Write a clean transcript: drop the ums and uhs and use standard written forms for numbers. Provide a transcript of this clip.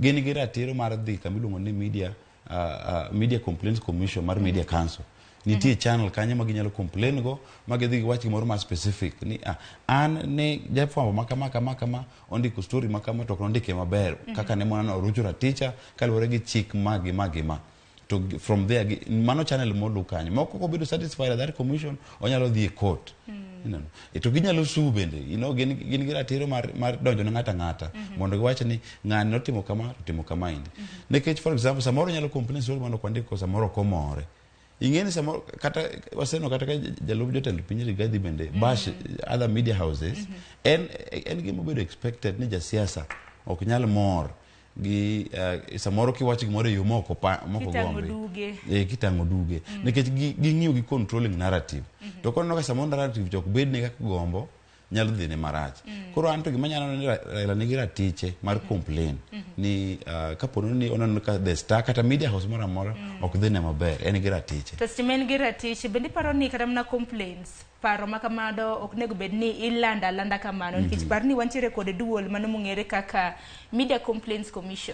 gin gi ratiro mar dhi kama iluongo ni Media Complaints Commission mar Media Council. Nitie channel kanyo ma ginyalo complain go, ma gidhi giwach gimoro ma specific ni an ne jafwambo makama ondiko story makama to ondike maber kaka ne monano orucho raticha kaluwore gi chik ma to from there mano channel molu kanyo moko ko bedo satisfied with that commission onyalo dhi e court. To ginyalo sue bende, gin gi ratiro mar donjo na ng'ata mondo giwach ni ng'ani notimo kama indi. Nikech for example samoro nyalo complain story mondo kwandiko samoro komore. Ingeni samoro kata waseno kata ka jalub jotend piny Rigathi bende bash other media houses en gima bedo expected ni jasiasa ok nyal mor gi samoro kiwacho gimoro yo moko gombe kitango duge nikech ging'iyo gi controlling narrative to kono ka samoro narrative jok bed ne kaka gombo nyalo dhi ne marach. Koro anto gima nyalo ni Raila nigi ratiche mar complain ni kapono ni onano ka the Star kata media house moro amora ok dhi ne maber, en gi ratiche. To stimen gi ratiche bende paro ni kata mana complaints paro makamado ok nego bed ni ilanda kamano nikech par ni wantiere kod duol mano mong'ere kaka Media Complaints Commission.